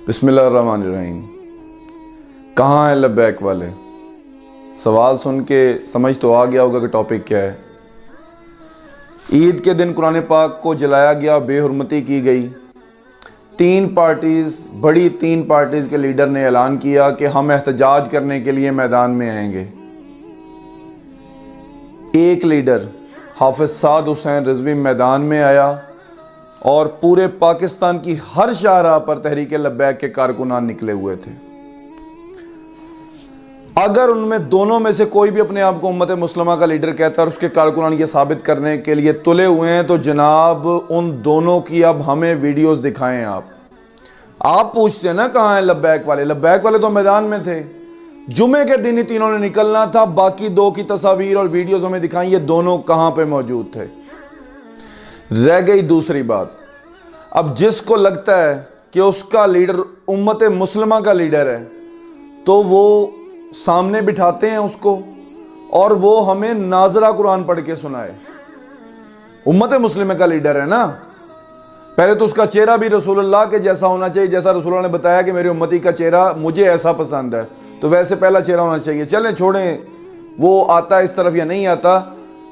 بسم اللہ الرحمن الرحیم۔ کہاں ہیں لبیک والے؟ سوال سن کے سمجھ تو آ گیا ہوگا کہ ٹاپک کیا ہے۔ عید کے دن قرآن پاک کو جلایا گیا، بے حرمتی کی گئی۔ بڑی تین پارٹیز کے لیڈر نے اعلان کیا کہ ہم احتجاج کرنے کے لیے میدان میں آئیں گے۔ ایک لیڈر حافظ سعد حسین رضوی میدان میں آیا اور پورے پاکستان کی ہر شاہراہ پر تحریک لبیک کے کارکنان نکلے ہوئے تھے۔ اگر ان میں دونوں میں سے کوئی بھی اپنے آپ کو امت مسلمہ کا لیڈر کہتا ہے اور اس کے کارکنان یہ ثابت کرنے کے لیے تلے ہوئے ہیں تو جناب ان دونوں کی اب ہمیں ویڈیوز دکھائیں۔ آپ پوچھتے ہیں نا کہاں ہیں لبیک والے؟ لبیک والے تو میدان میں تھے، جمعے کے دن ہی تینوں نے نکلنا تھا، باقی دو کی تصاویر اور ویڈیوز ہمیں دکھائیں، یہ دونوں کہاں پہ موجود تھے۔ رہ گئی دوسری بات، اب جس کو لگتا ہے کہ اس کا لیڈر امت مسلمہ کا لیڈر ہے تو وہ سامنے بٹھاتے ہیں اس کو اور وہ ہمیں ناظرہ قرآن پڑھ کے سنائے۔ امت مسلمہ کا لیڈر ہے نا، پہلے تو اس کا چہرہ بھی رسول اللہ کے جیسا ہونا چاہیے، جیسا رسول اللہ نے بتایا کہ میرے امتی کا چہرہ مجھے ایسا پسند ہے، تو ویسے پہلا چہرہ ہونا چاہیے۔ چلیں چھوڑیں وہ آتا اس طرف یا نہیں آتا،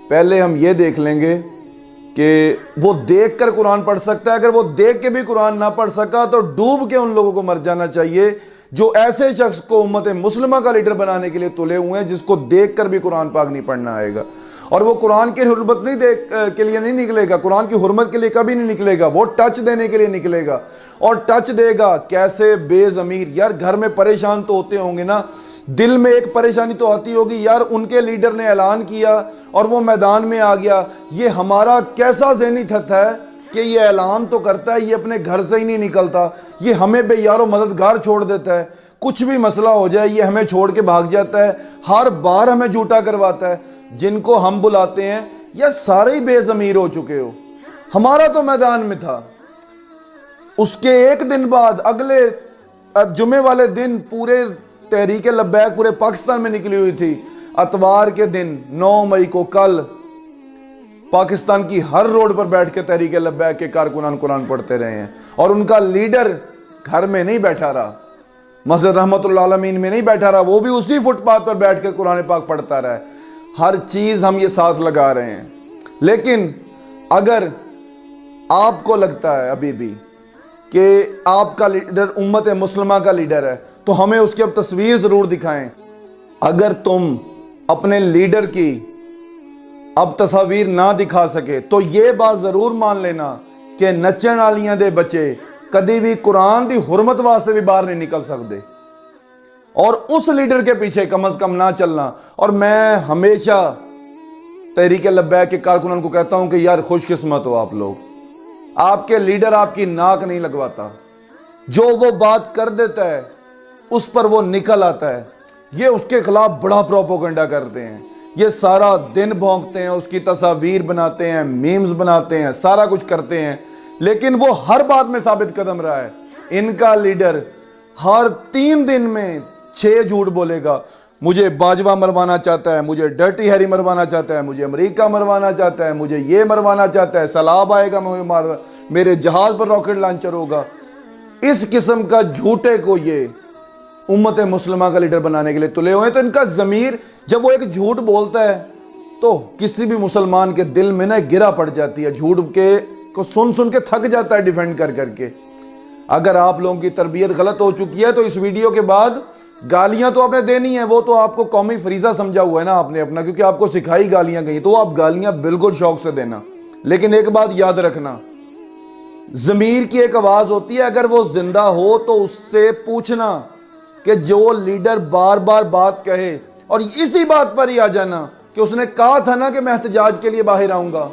پہلے ہم یہ دیکھ لیں گے کہ وہ دیکھ کر قرآن پڑھ سکتا ہے۔ اگر وہ دیکھ کے بھی قرآن نہ پڑھ سکا تو ڈوب کے ان لوگوں کو مر جانا چاہیے جو ایسے شخص کو امت مسلمہ کا لیڈر بنانے کے لیے تلے ہوئے ہیں، جس کو دیکھ کر بھی قرآن پاک نہیں پڑھنا آئے گا۔ اور وہ قرآن کی حرمت کے لیے نہیں نکلے گا، قرآن کی حرمت کے لیے کبھی نہیں نکلے گا، وہ ٹچ دینے کے لیے نکلے گا۔ اور ٹچ دے گا کیسے؟ بے ضمیر۔ یار گھر میں پریشان تو ہوتے ہوں گے نا، دل میں ایک پریشانی تو آتی ہوگی، یار ان کے لیڈر نے اعلان کیا اور وہ میدان میں آ گیا، یہ ہمارا کیسا ذہنی تھت ہے کہ یہ اعلان تو کرتا ہے، یہ اپنے گھر سے ہی نہیں نکلتا، یہ ہمیں بے یار و مددگار چھوڑ دیتا ہے، کچھ بھی مسئلہ ہو جائے یہ ہمیں چھوڑ کے بھاگ جاتا ہے، ہر بار ہمیں جھوٹا کرواتا ہے۔ جن کو ہم بلاتے ہیں یا سارے ہی بے ضمیر ہو چکے ہو، ہمارا تو میدان میں تھا۔ اس کے ایک دن بعد اگلے جمعے والے دن پورے تحریک لبیک پورے پاکستان میں نکلی ہوئی تھی۔ اتوار کے دن 9 مئی کو کل پاکستان کی ہر روڈ پر بیٹھ کے تحریک لبیک کے کارکنان قرآن پڑھتے رہے ہیں، اور ان کا لیڈر گھر میں نہیں بیٹھا رہا، مسجد رحمت اللہ عالمین میں نہیں بیٹھا رہا، وہ بھی اسی فٹ پاتھ پر بیٹھ کر قرآن پاک پڑھتا رہا ہے۔ ہر چیز ہم یہ ساتھ لگا رہے ہیں۔ لیکن اگر آپ کو لگتا ہے ابھی بھی کہ آپ کا لیڈر امت مسلمہ کا لیڈر ہے تو ہمیں اس کی اب تصویر ضرور دکھائیں۔ اگر تم اپنے لیڈر کی اب تصاویر نہ دکھا سکے تو یہ بات ضرور مان لینا کہ نچن والیاں دے بچے کدی بھی قرآن دی حرمت واسطے بھی باہر نہیں نکل سکتے، اور اس لیڈر کے پیچھے کم از کم نہ چلنا۔ اور میں ہمیشہ تحریک لبیک کے کارکنان کو کہتا ہوں کہ یار خوش قسمت ہو آپ لوگ، آپ کے لیڈر آپ کی ناک نہیں لگواتا، جو وہ بات کر دیتا ہے اس پر وہ نکل آتا ہے۔ یہ اس کے خلاف بڑا پروپیگنڈا کرتے ہیں، یہ سارا دن بھونکتے ہیں، اس کی تصاویر بناتے ہیں، میمز بناتے ہیں، سارا کچھ کرتے ہیں، لیکن وہ ہر بات میں ثابت قدم رہا ہے۔ ان کا لیڈر ہر 3 دن میں 6 جھوٹ بولے گا، مجھے باجوہ مروانا چاہتا ہے، مجھے ڈرٹی ہیری مروانا چاہتا ہے، مجھے امریکہ مروانا چاہتا ہے، مجھے یہ مروانا چاہتا ہے، سیلاب آئے گا میرے جہاز پر راکٹ لانچر ہوگا۔ اس قسم کا جھوٹے کو یہ امت مسلمہ کا لیڈر بنانے کے لیے تلے ہوئے ہیں۔ تو ان کا ضمیر جب وہ ایک جھوٹ بولتا ہے تو کسی بھی مسلمان کے دل میں نا گرا پڑ جاتی ہے، جھوٹ کو سن کے تھک جاتا ہے ڈیفینڈ کر کے۔ اگر آپ لوگوں کی تربیت غلط ہو چکی ہے تو اس ویڈیو کے بعد گالیاں تو آپ نے دینی ہیں، وہ تو آپ کو قومی فریضہ سمجھا ہوا ہے نا آپ نے اپنا، کیونکہ آپ کو سکھائی گالیاں گئی، تو آپ گالیاں بالکل شوق سے دینا۔ لیکن ایک بات یاد رکھنا، ضمیر کی ایک آواز ہوتی ہے، اگر وہ زندہ ہو تو اس سے پوچھنا کہ جو لیڈر بار بار بات کہے اور اسی بات پر ہی آ جانا کہ اس نے کہا تھا نا کہ میں احتجاج کے لیے باہر آؤں گا،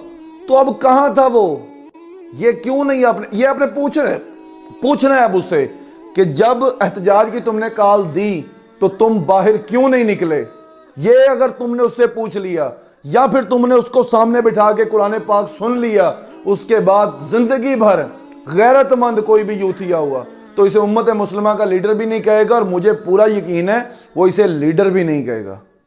تو اب کہاں تھا وہ؟ یہ کیوں نہیں یہ آپ نے پوچھنا ہے اب اس سے کہ جب احتجاج کی تم نے کال دی تو تم باہر کیوں نہیں نکلے؟ یہ اگر تم نے اس سے پوچھ لیا یا پھر تم نے اس کو سامنے بٹھا کے قرآن پاک سن لیا، اس کے بعد زندگی بھر غیرت مند کوئی بھی یوتھیا ہوا تو اسے امت مسلمہ کا لیڈر بھی نہیں کہے گا، اور مجھے پورا یقین ہے وہ اسے لیڈر بھی نہیں کہے گا۔